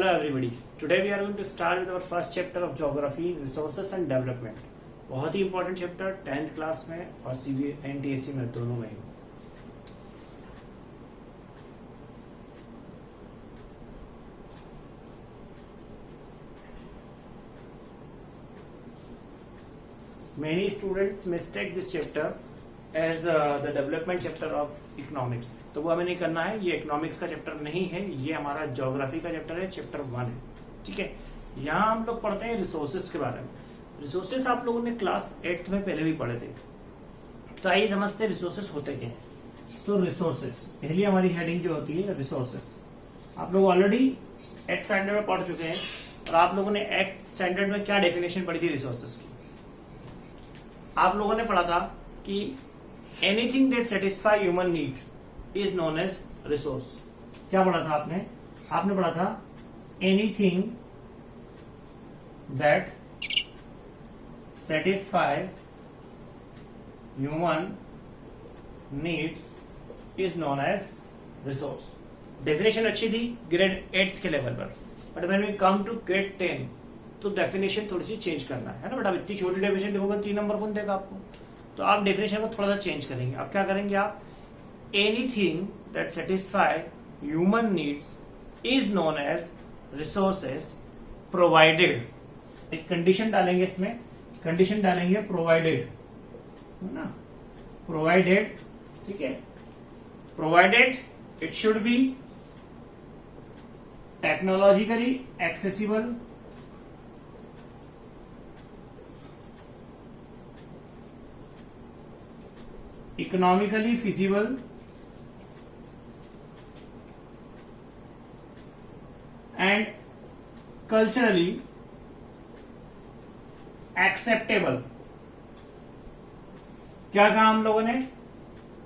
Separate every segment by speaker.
Speaker 1: Hello everybody. Today we are going to start with our first chapter of geography, resources and development. बहुत ही important chapter 10th class में और CBSE NTSE में दोनों में. Many students mistake this chapter as the development chapter of economics. तो वो हमें नहीं करना है, ये इकोनॉमिक्स का चैप्टर नहीं है, ये हमारा ज्योग्राफी का चैप्टर है, चैप्टर 1 है. ठीक है. यहाँ हम लोग पढ़ते हैं रिसोर्सेस के बारे में. रिसोर्सेस आप लोगों ने क्लास 8th में पहले भी पढ़े थे. तो आइए समझते हैं रिसोर्सेस होते क्या है. तो रिसोर्सेस पहली हमारी हेडिंग जो होती है रिसोर्सेस, आप लोग ऑलरेडी 8th स्टैंडर्ड में पढ़ चुके हैं. और आप लोगों ने 8th स्टैंडर्ड में क्या डेफिनेशन पढ़ी थी रिसोर्सेस की. आप लोगों ने पढ़ा था कि anything that satisfy human need is known as resource. क्या पढ़ा था आपने? आपने पढ़ा था anything that satisfy human needs is known as resource. Definition अच्छी थी ग्रेड 8th के लेवल पर, but when we come to grade 10 तो डेफिनेशन थोड़ी सी चेंज करना है ना. बट अब इतनी छोटी डेफिनेशन लिखोगे 3 नंबर कौन देगा आपको. तो आप डेफिनेशन को थोड़ा सा चेंज करेंगे. आप क्या करेंगे? आप anything that satisfy human needs is known as resources provided. एक कंडीशन डालेंगे इसमें, कंडीशन डालेंगे प्रोवाइडेड, है ना. प्रोवाइडेड, ठीक है. Provided it should be technologically accessible, economically feasible, and culturally acceptable. क्या कहा हम लोगों ने?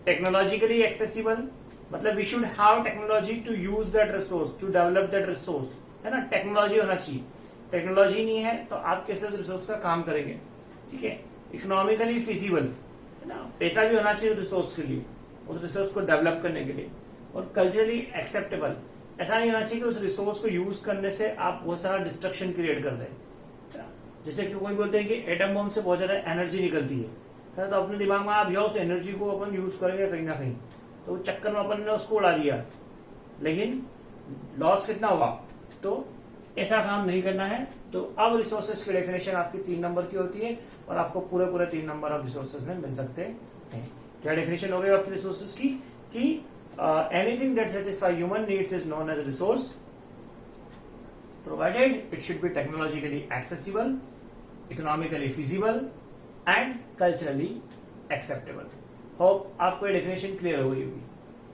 Speaker 1: टेक्नोलॉजिकली एक्सेसिबल मतलब we should have technology to use that resource, to develop that resource, है ना. टेक्नोलॉजी होना चाहिए. टेक्नोलॉजी नहीं है तो आप कैसे रिसोर्स का काम करेंगे. ठीक है. इकोनॉमिकली फिजिबल, पैसा भी होना चाहिए रिसोर्स के लिए, उस रिसोर्स को डेवलप करने के लिए. और कल्चरली एक्सेप्टेबल, ऐसा नहीं होना चाहिए कि उस रिसोर्स को यूज करने से आप बहुत सारा डिस्ट्रक्शन क्रिएट कर दें. जैसे कि कोई बोलते हैं कि एटम बम से बहुत ज्यादा एनर्जी निकलती है, तो अपने दिमाग में आप उस एनर्जी को अपन यूज करेंगे कहीं ना कहीं, तो उस चक्कर में अपन ने उसको उड़ा दिया, लेकिन लॉस कितना हुआ. तो ऐसा काम नहीं करना है. तो अब रिसोर्सेज की डेफिनेशन आपकी 3 नंबर की होती है और आपको पूरे 3 नंबर ऑफ रिसोर्सेज में मिल सकते हैं. क्या डेफिनेशन हो गई आपकी रिसोर्सेज की? कि anything that satisfy human needs is known as resource provided it should be technologically accessible, economically feasible and culturally acceptable. Hope आपको ये डेफिनेशन क्लियर हो गई होगी,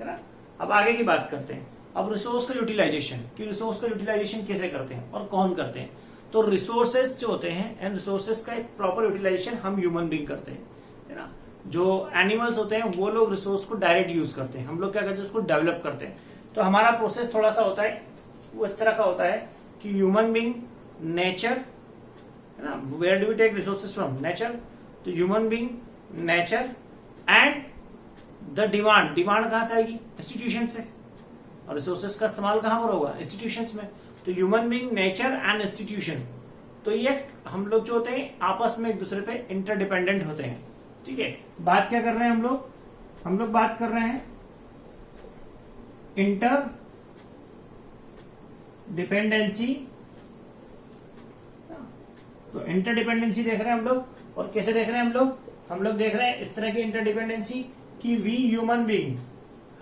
Speaker 1: है ना. अब आगे की बात करते हैं. अब रिसोर्स का यूटिलाइजेशन, कि रिसोर्स का यूटिलाइजेशन कैसे करते हैं और कौन करते हैं. तो रिसोर्सेस जो होते हैं एंड रिसोर्सेस का एक प्रॉपर यूटिलाइजेशन हम ह्यूमन बीइंग करते हैं, है ना. जो एनिमल्स होते हैं वो लोग रिसोर्स को डायरेक्ट यूज करते हैं, हम लोग क्या करते हैं उसको डेवलप करते हैं. तो हमारा प्रोसेस थोड़ा सा होता है, वो इस तरह का होता है कि ह्यूमन बीइंग, नेचर, है ना. Where do we take resources from? Nature. तो human being, nature and the demand. Demand कहां से आएगी? इंस्टीट्यूशन से. और रिसोर्सेस का इस्तेमाल कहां पर होगा? इंस्टीट्यूशंस में. तो human being, nature and institution, तो ये हम लोग जो होते हैं आपस में एक दूसरे पे इंटरडिपेंडेंट होते हैं. ठीक है. बात क्या कर रहे हैं हम लोग? हम लोग बात कर रहे हैं इंटर डिपेंडेंसी. तो इंटरडिपेंडेंसी देख रहे हैं हम लोग. और कैसे देख रहे हैं हम लोग? हम लोग देख रहे हैं इस तरह की इंटरडिपेंडेंसी कि वी ह्यूमन बीइंग,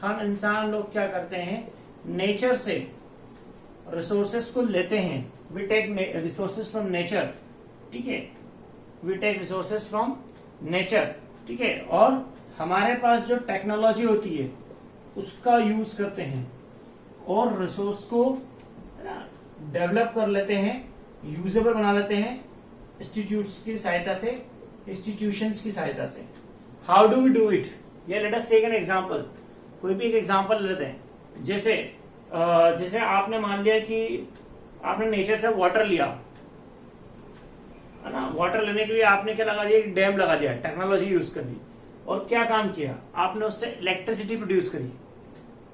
Speaker 1: हम इंसान लोग क्या करते हैं, नेचर से रिसोर्सेस को लेते हैं. We take resources from nature. ठीक है. We take resources from nature. ठीक है. और हमारे पास जो टेक्नोलॉजी होती है उसका यूज करते हैं और रिसोर्स को डेवलप कर लेते हैं, यूजेबल बना लेते हैं इंस्टीट्यूट्स की सहायता से, इंस्टीट्यूशंस की सहायता से. How do we do it? ये let us take an example. कोई भी एक एग्जांपल लेते हैं. जैसे आपने मान लिया कि आपने नेचर से वाटर लिया, है ना. वाटर लेने के लिए आपने क्या लगा दिया? एक डैम लगा दिया, टेक्नोलॉजी यूज कर ली. और क्या काम किया आपने? उससे इलेक्ट्रिसिटी प्रोड्यूस करी.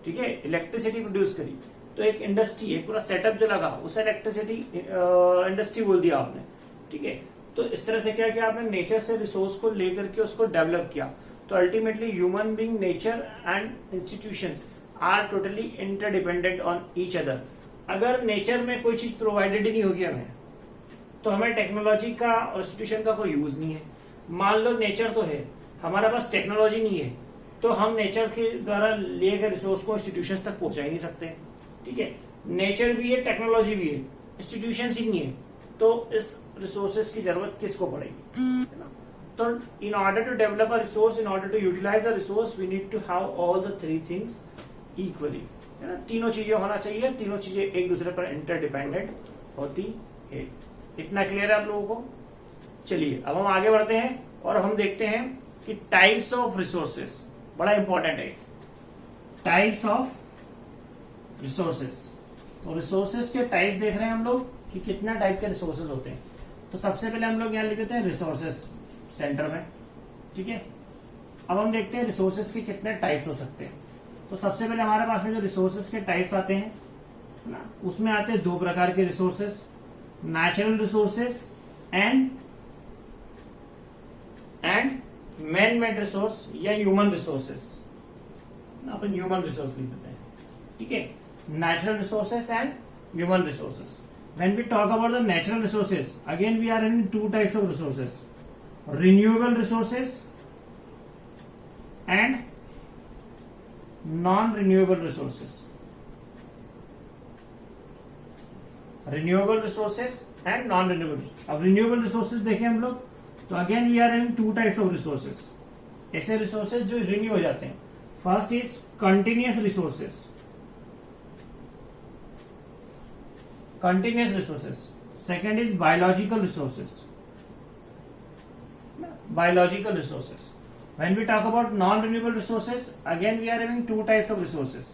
Speaker 1: ठीक है, इलेक्ट्रिसिटी प्रोड्यूस करी. तो एक इंडस्ट्री, एक पूरा सेटअप जो लगा उसे इलेक्ट्रिसिटी इंडस्ट्री बोल दिया आपने, ठीक है। तो इस तरह से क्या किया आपने, नेचर से रिसोर्स को लेकर के उसको डेवलप किया। तो ultimately human being, nature and institutions are totally interdependent on each other. अगर नेचर में कोई चीज प्रोवाइडेड ही नहीं होगी हमें, तो हमें टेक्नोलॉजी का और इंस्टीट्यूशन का कोई यूज नहीं है। मान लो नेचर तो है, हमारे पास टेक्नोलॉजी नहीं है, तो हम नेचर के द्वारा लिए गए रिसोर्स को इंस्टीट्यूशन तक पहुंचा ही नहीं सकते, ठीक है। नेचर भी है, टेक्नोलॉजी भी है, इंस्टीट्यूशन ही नहीं है, तो इस रिसोर्सेज की जरूरत किसको पड़ेगी, है ना। तो in order to develop a resource, in order to utilize a resource, we need to have all the three things equally, है ना। तीनों चीजें होना चाहिए, तीनों चीजें एक दूसरे पर इंटरडिपेंडेंट होती है। इतना क्लियर है आप लोगों को। चलिए अब हम आगे बढ़ते हैं और हम देखते हैं कि टाइप्स ऑफ रिसोर्सेस, बड़ा इंपॉर्टेंट है, टाइप्स ऑफ रिसोर्सेस। तो रिसोर्सेस के टाइप्स देख रहे हैं हम लोग कि कितना टाइप के रिसोर्सेस होते हैं। तो सबसे पहले हम लोग यहाँ लिख देते हैं रिसोर्सेस सेंटर में, ठीक है। अब हम देखते हैं रिसोर्सेस के कितने टाइप्स हो सकते हैं। तो सबसे पहले हमारे पास में जो रिसोर्सेस के टाइप्स आते हैं ना, उसमें आते हैं दो प्रकार के resources, natural resources and man made resource या ह्यूमन रिसोर्सेस। अपन ह्यूमन रिसोर्स लिख देते हैं, ठीक है। Natural resources and human resources. When we talk about the natural resources, again we are in two types of resources: renewable resources and non-renewable resources. Renewable resources and non-renewable. अब renewable resources देखें हम लोग, तो again we are in two types of resources. ऐसे resources जो renew हो जाते हैं. First is continuous resources. Continuous resources. Second is biological resources. Biological resources. When we talk about non-renewable resources, again we are having two types of resources.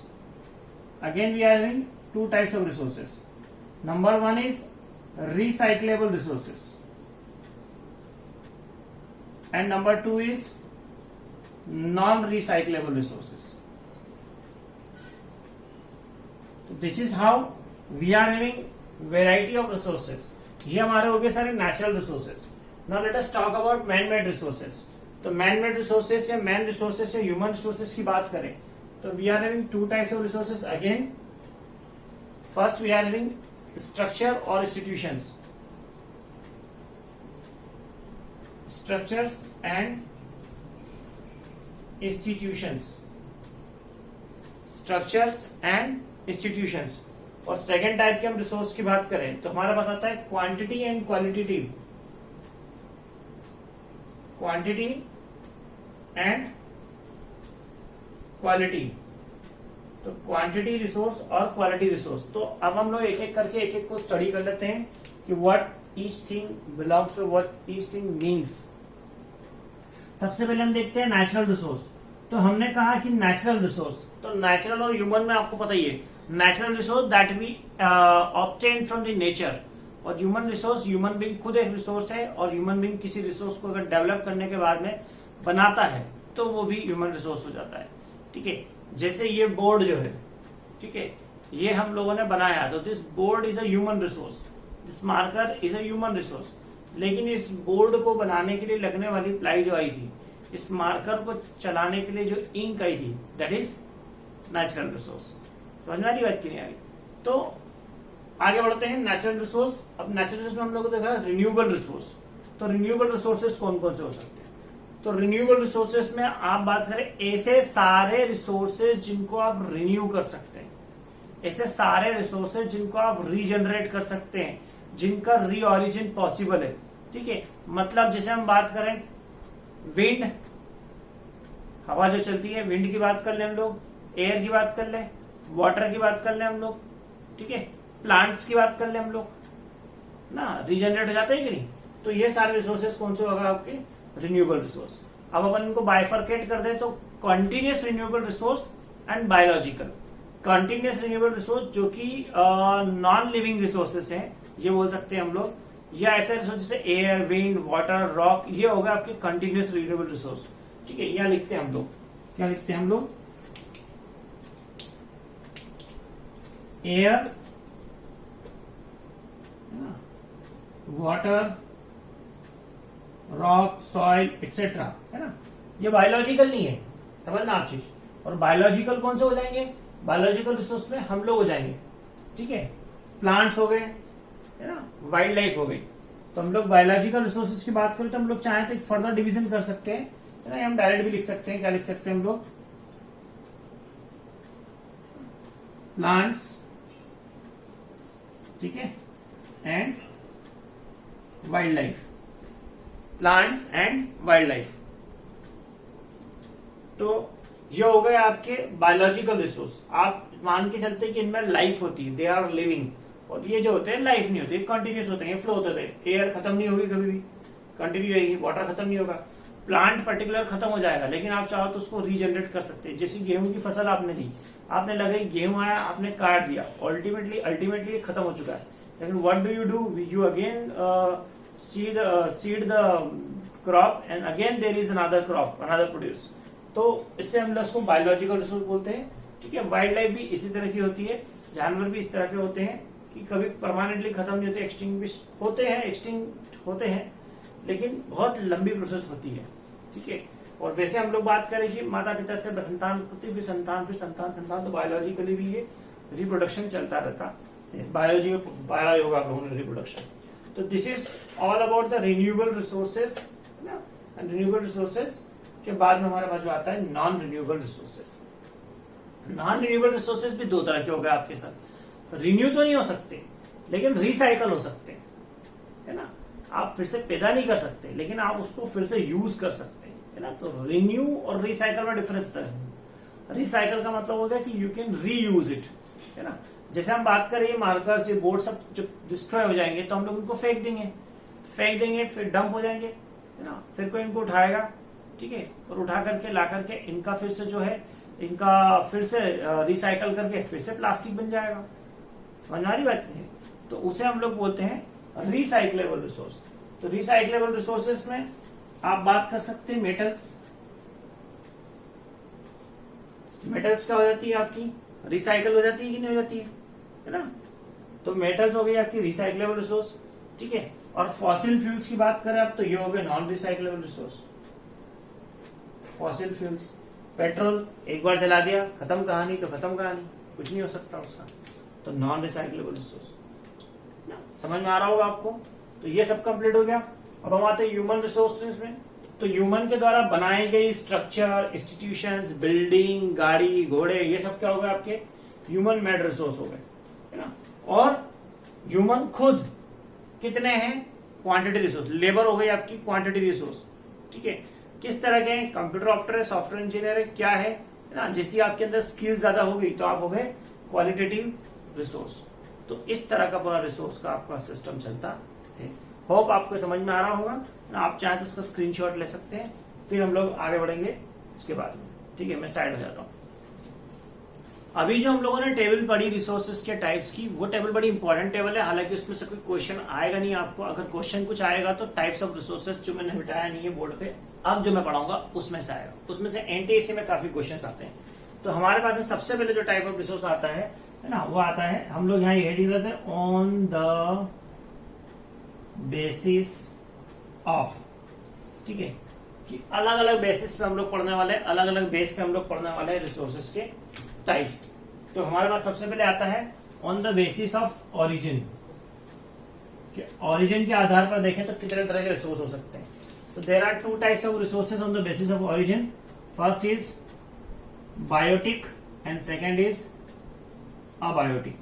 Speaker 1: Number one is recyclable resources, and number two is non-recyclable resources. So this is how we are having variety of resources. ये हमारे हो गए सारे natural resources. Now let us talk about man made resources. तो man made resources या man resources या human resources की बात करें तो we are having two types of resources. Again first we are having structure और institutions, structures and institutions, structures and institutions. और second type के हम रिसोर्स की बात करें तो हमारे पास आता है quantity and qualitative, quantity and quality. तो क्वांटिटी रिसोर्स और क्वालिटी रिसोर्स। तो अब हम लोग एक एक करके एक एक को स्टडी कर लेते हैं कि what each thing belongs to, what each thing means. सबसे पहले हम देखते हैं नेचुरल रिसोर्स। तो हमने कहा कि नेचुरल रिसोर्स, तो नेचुरल और ह्यूमन में आपको पता ही है, natural resource that we obtain from the nature, और ह्यूमन रिसोर्स, ह्यूमन बीइंग खुद एक रिसोर्स है, और ह्यूमन बीइंग किसी रिसोर्स को अगर डेवलप करने के बाद में बनाता है तो वो भी ह्यूमन रिसोर्स हो जाता है, ठीक है। जैसे ये बोर्ड जो है, ठीक है, ये हम लोगों ने बनाया, तो this board is a human resource, this marker is a human resource. लेकिन इस बोर्ड को बनाने के लिए लगने वाली प्लाई जो आई थी, इस मार्कर को चलाने के लिए जो इंक आई थी, दैट इज नेचुरल रिसोर्स। समझ में आ रही बात की नहीं आ रही? तो आगे बढ़ते हैं नेचुरल रिसोर्स। अब नेचुरल रिसोर्स में हम लोग को देखा रिन्यूएबल रिसोर्स। तो रिन्यूएबल रिसोर्सेज कौन कौन से हो सकते हैं? तो रिन्यूएबल रिसोर्सेज में आप बात करें ऐसे सारे रिसोर्सेज जिनको आप रिन्यू कर सकते हैं, ऐसे सारे रिसोर्सेज जिनको आप रीजनरेट कर सकते हैं, जिनका रीऑरिजिन पॉसिबल है, ठीक है। मतलब जैसे हम बात करें विंड, हवा जो चलती है, विंड की बात कर ले हम लोग, एयर की बात कर ले, वाटर की बात कर ले हम लोग, ठीक है, प्लांट्स की बात कर ले हम लोग ना, रीजनरेट हो जाते हैं कि नहीं? तो ये सारे रिसोर्सेज कौन से होगा आपके? Renewable resource. अब अपन इनको बाइफर्केट कर दे तो continuous renewable resource and biological. Continuous renewable resource जो कि नॉन लिविंग रिसोर्सेज हैं, ये बोल सकते हैं हम लोग, या ऐसे रिसोर्स जैसे एयर, विंड, वाटर, रॉक, ये होगा आपके कंटिन्यूस रिन्यूएबल रिसोर्स, ठीक है। यहाँ लिखते हैं हम लोग, क्या लिखते हैं हम लोग? Air, water, rock, soil etcetera, है ना। ये बायोलॉजिकल नहीं है, समझना आप चीज। और बायोलॉजिकल कौन से हो जाएंगे? बायोलॉजिकल रिसोर्स में हम लोग हो जाएंगे, ठीक है। प्लांट्स हो गए, है ना, वाइल्ड लाइफ हो गई। तो हम लोग बायोलॉजिकल रिसोर्सेज की बात करें तो हम लोग चाहें तो फर्दर डिवीजन कर सकते हैं, है ना। हम डायरेक्ट भी लिख सकते हैं, क्या लिख सकते हैं हम लोग? प्लांट्स, ठीक है, and wild life. Plants and wild life, तो ये हो गए आपके बायोलॉजिकल रिसोर्स। आप मान के चलते कि इनमें लाइफ होती है, दे आर लिविंग। और ये जो होते हैं लाइफ नहीं होती, कंटिन्यूस होते हैं, फ्लो होते रहते। एयर खत्म नहीं होगी कभी भी, कंटिन्यू रहेगी। वाटर खत्म नहीं होगा, प्लांट पर्टिकुलर खत्म हो जाएगा, लेकिन आप चाहो तो उसको रीजनरेट कर सकते हैं। जैसे गेहूं की फसल आपने ली, आपने लगाई, गेहूं आया, आपने काट दिया, अल्टीमेटली खत्म हो चुका है। लेकिन what do? You again seed the crop and again there is another crop, another produce. तो इसलिए हम लोग उसको बायोलॉजिकल रिसोर्स बोलते हैं, ठीक है। वाइल्ड लाइफ भी इसी तरह की होती है, जानवर भी इस तरह के होते हैं कि कभी परमानेंटली खत्म नहीं होते, एक्सटिंग्विश होते हैं, लेकिन बहुत लंबी प्रोसेस होती है, ठीक है। और वैसे हम लोग बात करें कि माता पिता से संतान उत्पत्ति, फिर संतान, फिर संतान, तो बायोलॉजिकली भी ये रिप्रोडक्शन चलता रहता है। बायोलॉजी में पाया होगा आप लोगों ने रिप्रोडक्शन। तो this is all about the renewable resources, है ना। रिन्यूएबल रिसोर्सेज के बाद में हमारे पास जो आता है non renewable resources. Non renewable resources भी दो तरह के हो गए आपके साथ। रिन्यू तो नहीं हो सकते, लेकिन रिसाइकल हो सकते हैं, है ना। आप फिर से पैदा नहीं कर सकते, लेकिन आप उसको फिर से यूज कर सकते हैं, है ना। तो रिन्यू और रिसाइकल में डिफरेंस होता है। रिसाइकल का मतलब हो गया कि यू कैन रीयूज इट, है ना। जैसे हम बात करें मार्कर्स, ये बोर्ड सब जब डिस्ट्रॉय हो जाएंगे तो हम लोग उनको फेंक देंगे, फिर डंप हो जाएंगे, है ना। फिर कोई इनको उठाएगा, ठीक है, और उठा करके ला करके इनका फिर से जो है, इनका फिर से रिसाइकल करके फिर से प्लास्टिक बन जाएगा। समझ में आ रही बात है? तो उसे हम लोग बोलते हैं रिसाइक्लेबल रिसोर्स। तो रिसाइक्लेबल रिसोर्सेस में आप बात कर सकते हैं मेटल्स क्या हो जाती है आपकी? रिसाइकल हो जाती है कि नहीं हो जाती है ना। तो मेटल्स हो गई आपकी रिसाइक्लेबल रिसोर्स, ठीक है। और फॉसिल फ्यूल्स की बात करें आप तो ये हो गए non recyclable resource. Fossil fuels, petrol एक बार जला दिया, खत्म कहानी, तो खत्म कहानी, कुछ नहीं हो सकता उसका, तो नॉन रिसाइक्लेबल रिसोर्स। समझ में आ रहा होगा आपको? तो ये सब कंप्लीट हो गया। अब हम आते हैं ह्यूमन रिसोर्सेज में। तो ह्यूमन के द्वारा बनाई गई स्ट्रक्चर, इंस्टीट्यूशंस, बिल्डिंग, गाड़ी, घोड़े, ये सब क्या हो गए आपके? ह्यूमन मेड रिसोर्स हो गए, है ना। और ह्यूमन खुद कितने हैं? Quantity resource. लेबर हो गई आपकी क्वांटिटी रिसोर्स, ठीक है। किस तरह के हैं? कंप्यूटर ऑपरेटर है, सॉफ्टवेयर इंजीनियर है, क्या है ना। जैसी आपके अंदर स्किल ज्यादा होगी तो आप हो गए क्वालिटेटिव रिसोर्स। तो इस तरह का पूरा रिसोर्स का आपका सिस्टम चलता है। होप आपको समझ में आ रहा होगा ना। आप चाहे तो उसका स्क्रीनशॉट ले सकते हैं, फिर हम लोग आगे बढ़ेंगे इसके बाद में, ठीक है। मैं साइड हो जाता हूँ। अभी जो हम लोगों ने टेबल पढ़ी रिसोर्सेज के टाइप्स की, वो टेबल बड़ी इंपॉर्टेंट टेबल है। हालांकि उसमें से कोई क्वेश्चन आएगा नहीं आपको। अगर क्वेश्चन कुछ आएगा तो टाइप्स ऑफ रिसोर्सेज जो मैंने बिठाया नहीं है बोर्ड पे, अब जो मैं पढ़ाऊंगा उसमें से आएगा। उसमें से एनटीएससी में काफी क्वेश्चन आते हैं। तो हमारे पास में सबसे पहले जो टाइप ऑफ रिसोर्स आता है ना, वो आता है, हम लोग यहाँ हेडिंग लेते हैं, ऑन द बेसिस ऑफ, ठीक है। कि अलग अलग बेसिस पे हम लोग पढ़ने वाले हैं, अलग अलग बेस पे हम लोग पढ़ने वाले हैं रिसोर्सेज के टाइप्स। तो हमारे पास सबसे पहले आता है on the basis of origin. Origin के आधार पर देखें तो कितने तरह के रिसोर्स हो सकते हैं। तो there are two types of resources on the basis of origin. First is biotic and second is abiotic.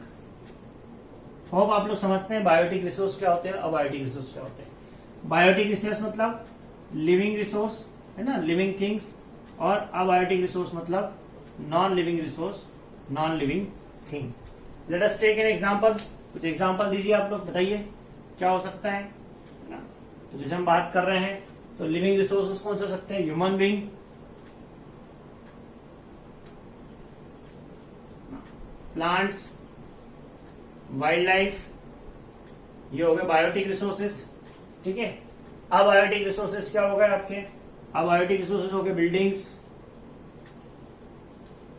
Speaker 1: Hope आप लोग समझते हैं बायोटिक रिसोर्स क्या होते हैं, अबायोटिक रिसोर्स क्या होते हैं। बायोटिक रिसोर्स मतलब लिविंग रिसोर्स, है ना, लिविंग थिंग्स। और अबायोटिक रिसोर्स मतलब non living resource, non living thing. Let us take an example. कुछ एग्जांपल दीजिए आप लोग, बताइए क्या हो सकता है ना। तो जैसे हम बात कर रहे हैं तो लिविंग रिसोर्सेज कौन से हो सकते हैं? Human being, plants, wild life, ये हो गए बायोटिक रिसोर्सेज, ठीक है। अबायोटिक रिसोर्सेज क्या हो गए आपके? अबायोटिक रिसोर्सेज हो गए बिल्डिंग्स,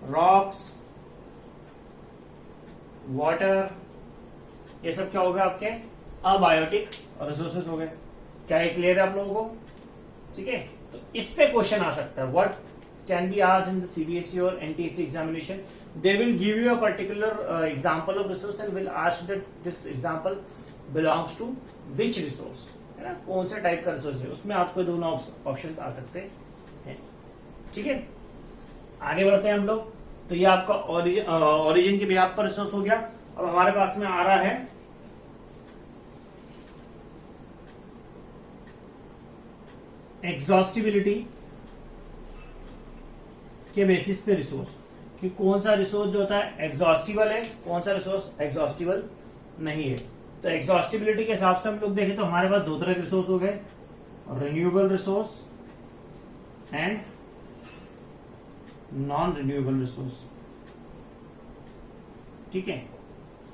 Speaker 1: रॉक्स, वाटर, ये सब क्या हो गया आपके अबायोटिक रिसोर्सेज हो गए। क्या ये क्लियर है आप लोगों को? ठीक है, तो इस पे क्वेश्चन आ सकता है, what can be asked in the CBSE और NTSC examination. They will give you a particular example of resource and will ask that this example belongs to which resource, है ना, कौन सा टाइप का रिसोर्स है, उसमें आपको दोनों ऑप्शन आ सकते हैं। ठीक है, आगे बढ़ते हैं हम लोग। तो ये आपका ओरिजिन के बिहाफ पर रिसोर्स हो गया। अब हमारे पास में आ रहा है एग्जॉस्टिबिलिटी के बेसिस पे रिसोर्स, कि कौन सा रिसोर्स जो होता है एग्जॉस्टिबल है, कौन सा रिसोर्स एग्जॉस्टिबल नहीं है। तो एग्जॉस्टिबिलिटी के हिसाब से हम लोग देखें तो हमारे पास दो तरह के रिसोर्स हो गए, renewable resource and non renewable resource. ठीक है,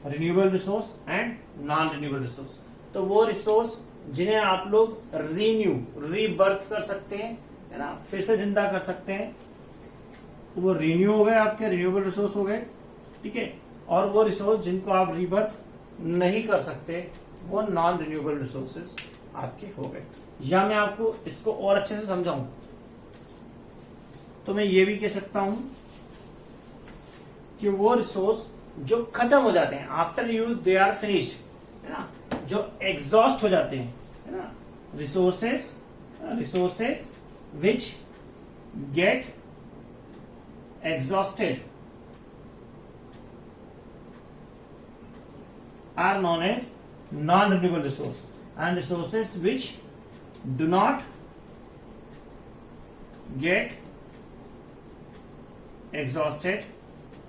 Speaker 1: renewable resource and non renewable resource, तो वो रिसोर्स जिन्हें आप लोग रीबर्थ कर सकते हैं, है ना, फिर से जिंदा कर सकते हैं, वो रिन्यू हो गए, आपके रिन्यूएबल रिसोर्स हो गए। ठीक है, और वो रिसोर्स जिनको आप रीबर्थ नहीं कर सकते वो नॉन रिन्यूएबल रिसोर्सेज आपके हो गए। या मैं आपको इसको और अच्छे से समझाऊं तो मैं ये भी कह सकता हूं कि वो रिसोर्स जो खत्म हो जाते हैं, after use they are finished, है ना, जो एग्जॉस्ट हो जाते हैं, है ना, resources which get exhausted are known as non-renewable resource, and resources which do not get exhausted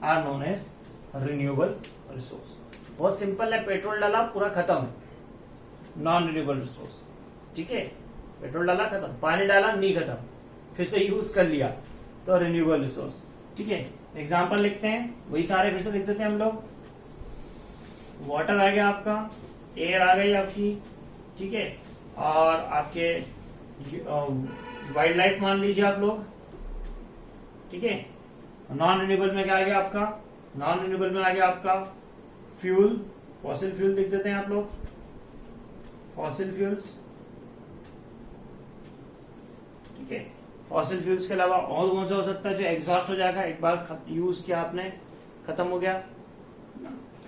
Speaker 1: are known as renewable resource। बहुत सिंपल है, पेट्रोल डाला पूरा खत्म, नॉन रिन्यूएबल रिसोर्स। ठीक है, पेट्रोल डाला खत्म, पानी डाला नहीं खत्म, फिर से यूज कर लिया तो रिन्यूएबल रिसोर्स। ठीक है, एग्जांपल लिखते हैं, वही सारे फिर से लिख देते हैं हम लोग। वाटर आ गया आपका, एयर आ गई आपकी, ठीक है, और आपके वाइल्ड लाइफ मान लीजिए आप लोग। ठीक है, नॉन रिन्यूएबल में क्या आ गया आपका, नॉन रिन्यूएबल में आ गया आपका फ्यूल, फॉसिल फ्यूल लिख देते हैं आप लोग, फॉसिल फ्यूल्स। ठीक है, फॉसिल फ्यूल्स के अलावा और कौन सा हो सकता है जो एग्जॉस्ट हो जाएगा, एक बार यूज किया आपने, खत्म हो गया।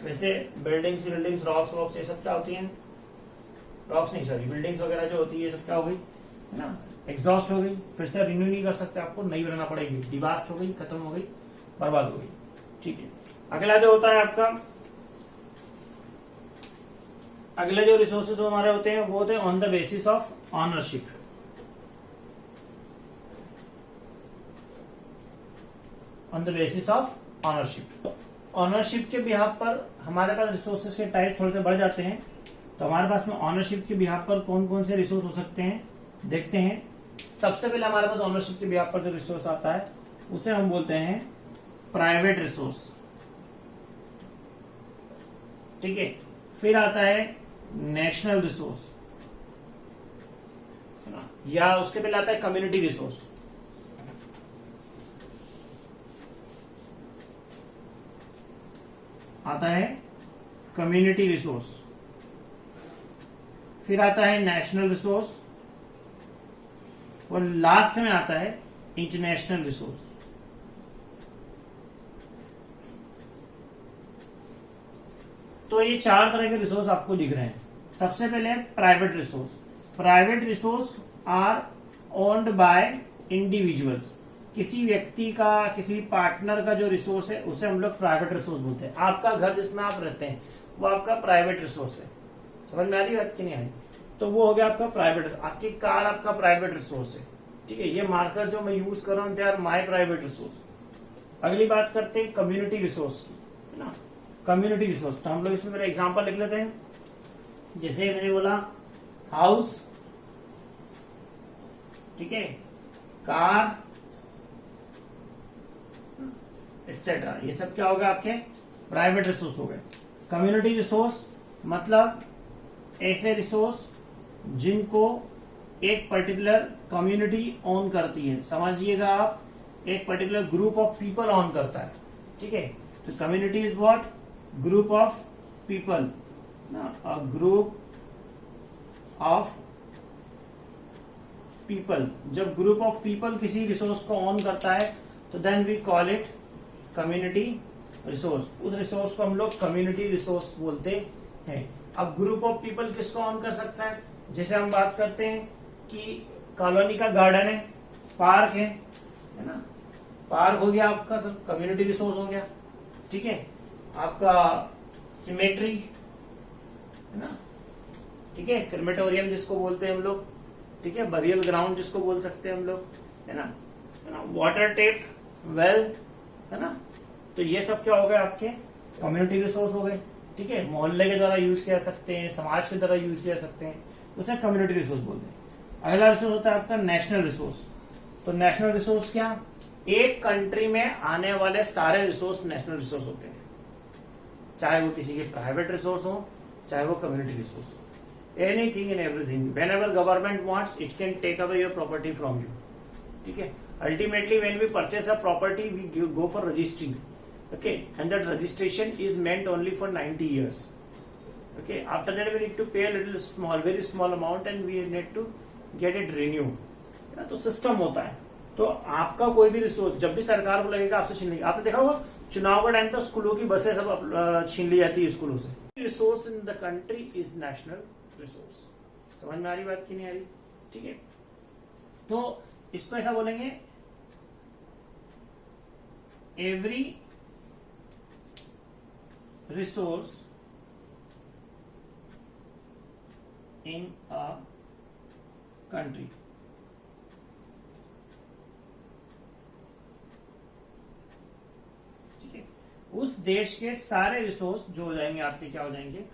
Speaker 1: वैसे बिल्डिंग्स रॉक्स ये सब क्या होती हैं, रॉक्स नहीं सॉरी बिल्डिंग्स वगैरह जो होती है ये सब क्या हो गई, है ना, एग्जॉस्ट हो गई, फिर से रिन्यू नहीं कर सकते, आपको नई बनाना पड़ेगी, डिवास्ट हो गई, खत्म हो गई, बर्बाद हो गई। ठीक है, अगला जो होता है आपका, अगले जो रिसोर्सेज हमारे होते हैं वो होते हैं on the basis of ownership. On the basis of ownership, ownership के बिहाफ पर हमारे पास रिसोर्सेज के टाइप थोड़े से बढ़ जाते हैं। तो हमारे पास में ऑनरशिप के बिहाफ पर कौन कौन से रिसोर्स हो सकते हैं देखते हैं। सबसे पहले हमारे पास ऑनरशिप के बिहाफ पर जो रिसोर्स आता है उसे हम बोलते हैं प्राइवेट रिसोर्स। ठीक है, फिर आता है नेशनल रिसोर्स, या उसके पहले आता है कम्युनिटी रिसोर्स। आता है कम्युनिटी रिसोर्स, फिर आता है नेशनल रिसोर्स, और लास्ट में आता है इंटरनेशनल रिसोर्स। तो ये चार तरह के रिसोर्स आपको दिख रहे हैं। सबसे पहले private resource. Private resource are owned by individuals. किसी व्यक्ति का, किसी पार्टनर का जो रिसोर्स है उसे हम लोग प्राइवेट रिसोर्स बोलते हैं। आपका घर जिसमें आप रहते हैं वो आपका प्राइवेट रिसोर्स है। समझ में आ रही बात कि नहीं आ रही? तो वो हो गया आपका प्राइवेट। आपकी कार आपका प्राइवेट रिसोर्स है। ठीक है, ये मार्कर जो मैं यूज कर रहा हूँ they are my private resource. अगली बात करते हैं कम्युनिटी रिसोर्स की, है ना। कम्युनिटी रिसोर्स, तो हम लोग इसमें मेरा एग्जांपल लिख लेते हैं। जैसे मैंने बोला हाउस, ठीक है, कार एक्सेट्रा, ये सब क्या होगा आपके प्राइवेट रिसोर्स हो गए। कम्युनिटी रिसोर्स मतलब ऐसे रिसोर्स जिनको एक पर्टिकुलर कम्युनिटी ओन करती है। समझिएगा आप, एक particular group of people own करता है। ठीक है, तो community is what, group of people ना, अ ग्रुप ऑफ पीपल, जब ग्रुप ऑफ पीपल किसी रिसोर्स को ऑन करता है तो then we call it community resource. उस रिसोर्स को हम लोग कम्युनिटी रिसोर्स बोलते हैं। अब ग्रुप ऑफ पीपल किसको ऑन कर सकता है? जैसे हम बात करते हैं कि कॉलोनी का गार्डन है, पार्क है ना, पार्क हो गया आपका सब कम्युनिटी रिसोर्स हो गया, ठीक है। आपका सिमेट्री है ना, ठीक है, क्रिमेटोरियम जिसको बोलते हैं हम लोग, ठीक है, बरियल ग्राउंड जिसको बोल सकते हैं हम लोग, है ना, वाटर टेप वेल, है ना। तो ये सब क्या हो गए आपके कम्युनिटी रिसोर्स हो गए, ठीक है। मोहल्ले के द्वारा यूज किया सकते हैं, समाज के द्वारा यूज किया सकते हैं, उसे कम्युनिटी रिसोर्स बोलते हैं। अगला रिसोर्स होता है आपका नेशनल रिसोर्स। तो नेशनल रिसोर्स क्या? एक कंट्री में आने वाले सारे रिसोर्स नेशनल रिसोर्स होते हैं, चाहे वो किसी के प्राइवेट रिसोर्स हो, चाहे वो कम्युनिटी रिसोर्स हो। Anything and everything, whenever government wants it can take away your property from you, ठीक है। Ultimately when we purchase a property we go for registry, okay, and that registration is meant only for 90 years, okay. After that we need to pay a little small, very small amount and we need to get it renewed, है ना। तो system होता है। तो आपका कोई भी resource जब भी सरकार को लगेगा आपसे छीन लेगी। आपने देखा होगा चुनाव का टाइम पर स्कूलों की बसें सब छीन ली जाती है स्कूलों से। Resource in the country is national resource. समझ में आ रही बात की नहीं आ रही? ठीक है, तो इसको ऐसा बोलेंगे, every resource in a country, ठीक है। उस देश के सारे रिसोर्स जो हो जाएंगे आपके क्या हो जाएंगे?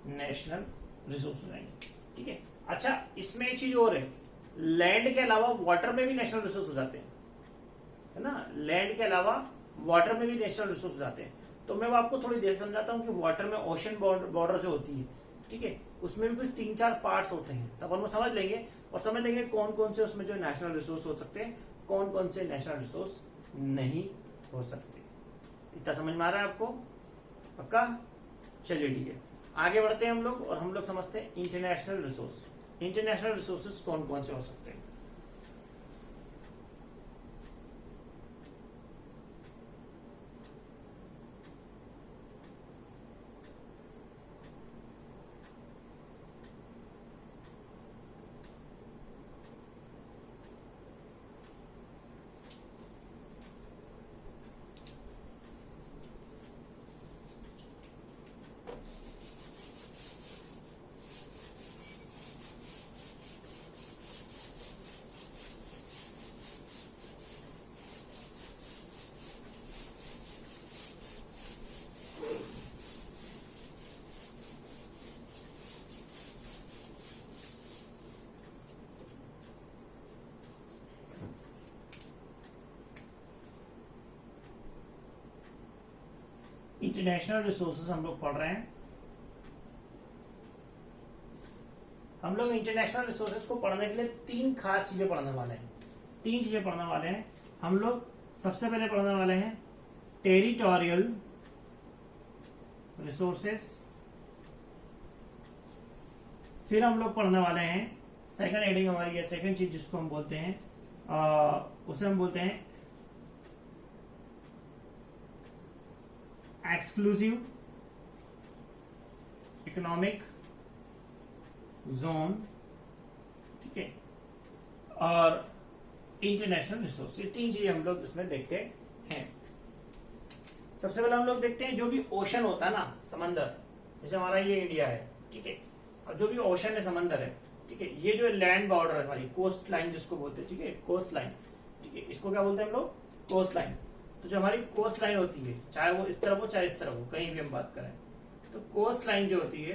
Speaker 1: नेशनल रिसोर्स हो जाएंगे, ठीक है। अच्छा, इसमें एक चीज और है, लैंड के अलावा वाटर में भी नेशनल रिसोर्स हो जाते हैं, है ना। लैंड के अलावा वाटर में भी नेशनल रिसोर्स हो जाते हैं। तो मैं वो आपको थोड़ी देर समझाता हूँ कि वाटर में ओशन बॉर्डर जो होती है, ठीक है, उसमें भी कुछ 3-4 पार्ट्स होते हैं, तब हम समझ लेंगे और समझ लेंगे कौन कौन से उसमें जो नेशनल रिसोर्स हो सकते हैं, कौन कौन से नेशनल रिसोर्स नहीं हो सकते। इतना समझ में आ रहा है आपको? पक्का? चलिए ठीक है, आगे बढ़ते हैं हम लोग और हम लोग समझते हैं इंटरनेशनल रिसोर्स। इंटरनेशनल रिसोर्सेज कौन कौन से हो सकते हैं? इंटरनेशनल रिसोर्सेज हम लोग पढ़ रहे हैं। हम लोग इंटरनेशनल रिसोर्सेज को पढ़ने के लिए 3 खास चीजें पढ़ने वाले हैं। 3 चीजें पढ़ने वाले हैं हम लोग। सबसे पहले पढ़ने वाले हैं टेरिटोरियल रिसोर्सेज, फिर हम लोग पढ़ने वाले हैं सेकंड हेडिंग हमारी है, सेकंड चीज जिसको हम बोलते हैं उसे हम बोलते हैं एक्सक्लूसिव इकोनॉमिक जोन, ठीक है, और इंटरनेशनल रिसोर्स। ये 3 चीजें हम लोग इसमें देखते हैं। सबसे पहले हम लोग देखते हैं जो भी ओशन होता है ना, समंदर, जैसे हमारा ये इंडिया है, ठीक है, और जो भी ओशन है, समंदर है, ठीक है, ये जो लैंड बॉर्डर है हमारी, कोस्ट लाइन जिसको बोलते हैं, ठीक है, कोस्ट लाइन, ठीक है, इसको क्या बोलते हैं हम लोग? Coastline. तो जो हमारी कोस्ट लाइन होती है, चाहे वो इस तरफ हो चाहे इस तरफ हो, कहीं भी हम बात करें, तो कोस्ट लाइन जो होती है,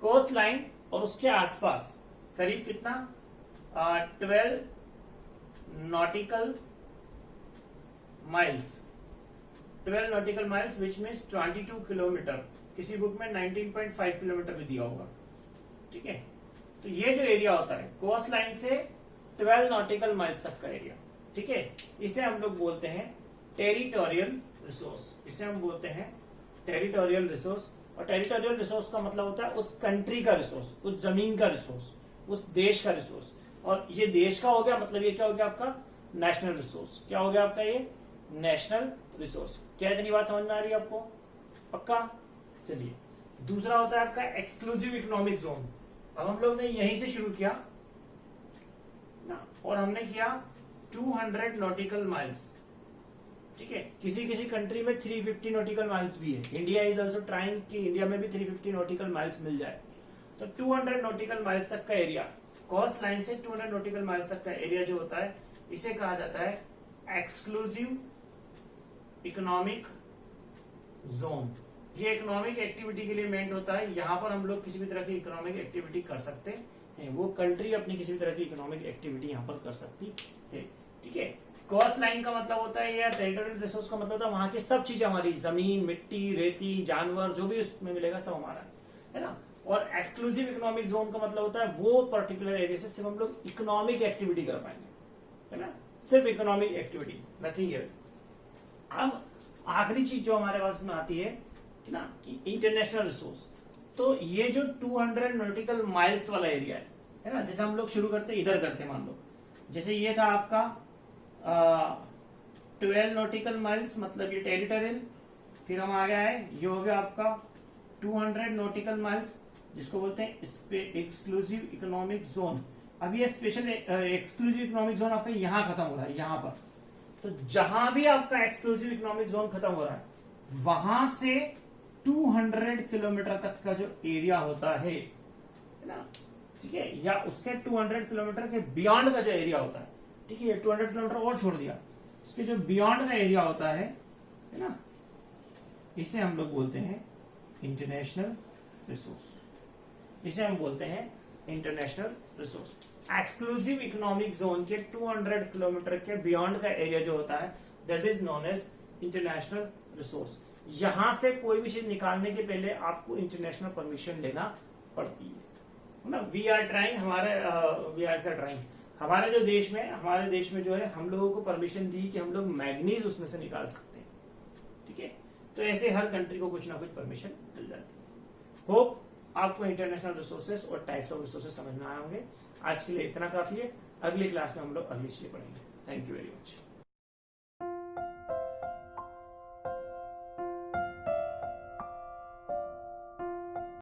Speaker 1: कोस्ट लाइन और उसके आसपास करीब कितना 12 nautical miles, 12 nautical miles which means 22 kilometre. किसी बुक में 19.5 किलोमीटर भी दिया होगा, ठीक है। तो ये जो एरिया होता है कोस्ट लाइन से 12 नॉटिकल माइल्स तक का एरिया, ठीक है, इसे हम लोग बोलते हैं टेरिटोरियल रिसोर्स, इसे हम बोलते हैं टेरिटोरियल रिसोर्स। और टेरिटोरियल रिसोर्स का मतलब होता है उस कंट्री का रिसोर्स, उस जमीन का रिसोर्स, उस देश का रिसोर्स। और ये देश का हो गया, मतलब ये क्या हो गया आपका नेशनल रिसोर्स। क्या हो गया आपका ये नेशनल रिसोर्स। क्या इतनी बात समझ में आ रही है आपको? पक्का? चलिए, दूसरा होता है आपका एक्सक्लूसिव इकोनॉमिक जोन। अब हम लोग ने यहीं से शुरू किया ना, और हमने किया 200 नॉटिकल माइल्स। ठीक है, किसी किसी कंट्री में 350 नॉटिकल माइल्स भी है। इंडिया इज ऑल्सो ट्राइंग कि इंडिया में भी 350 नॉटिकल माइल्स मिल जाए। तो 200 नॉटिकल माइल्स तक का एरिया, कोस्ट लाइन से 200 नॉटिकल माइल्स तक का एरिया जो होता है, इसे कहा जाता है एक्सक्लूसिव इकोनॉमिक जोन। ये इकोनॉमिक एक्टिविटी के लिए मेंट होता है। यहाँ पर हम लोग किसी भी तरह की इकोनॉमिक एक्टिविटी कर सकते हैं। वो कंट्री अपनी किसी भी तरह की इकोनॉमिक एक्टिविटी यहाँ पर कर सकती है। ठीक है, कोस्ट लाइन का मतलब होता है, या टेरिटोरियल रिसोर्स का मतलब होता है वहां की सब चीजें हमारी, जमीन, मिट्टी, रेती, जानवर, जो भी उसमें मिलेगा सब हमारा है ना। और एक्सक्लूसिव इकोनॉमिक जोन का मतलब होता है वो पर्टिकुलर एरिया से सिर्फ हम लोग इकोनॉमिक एक्टिविटी कर पाएंगे, है ना, सिर्फ इकोनॉमिक एक्टिविटी, नथिंग एल्स। अब आखिरी चीज जो हमारे पास में आती है कि ना कि इंटरनेशनल रिसोर्स। तो ये जो 200 नॉटिकल माइल्स वाला एरिया है ना, जैसे हम लोग शुरू करते इधर करते, मान लो जैसे ये था आपका 12 नॉटिकल माइल्स, मतलब ये टेरिटोरियल। फिर हम आगे आए, ये हो गया आपका 200 नॉटिकल माइल्स, जिसको बोलते हैं एक्सक्लूसिव इकोनॉमिक जोन। अब ये स्पेशल एक्सक्लूसिव इकोनॉमिक जोन आपका यहां खत्म हो रहा है, यहां पर। तो जहां भी आपका एक्सक्लूसिव इकोनॉमिक जोन खत्म हो रहा है, वहां से 200 किलोमीटर तक का जो एरिया होता है ना, ठीक है, या उसके 200 किलोमीटर के बियॉन्ड का जो एरिया होता है, ठीक है, 200 किलोमीटर और छोड़ दिया, इसके जो बियॉन्ड का एरिया होता है ना, इसे हम लोग बोलते हैं इंटरनेशनल रिसोर्स। इसे हम बोलते हैं international resource. Exclusive economic zone के 200 किलोमीटर के बियॉन्ड का एरिया जो होता है, that is known as international resource. यहां से कोई भी चीज निकालने के पहले आपको इंटरनेशनल परमिशन लेना पड़ती है ना। वी आर ट्राइंग, हमारे जो देश में, हमारे देश में जो है, हम लोगों को परमिशन दी कि हम लोग मैग्नीज उसमें से निकाल सकते हैं। ठीक है, तो ऐसे हर कंट्री को कुछ ना कुछ परमिशन मिल जाती है। होप आपको इंटरनेशनल रिसोर्सेस और टाइप्स ऑफ रिसोर्सेस समझ में आए होंगे। आज के लिए इतना काफी है। अगली क्लास में हम लोग अगली चीजें पढ़ेंगे। Thank you very much.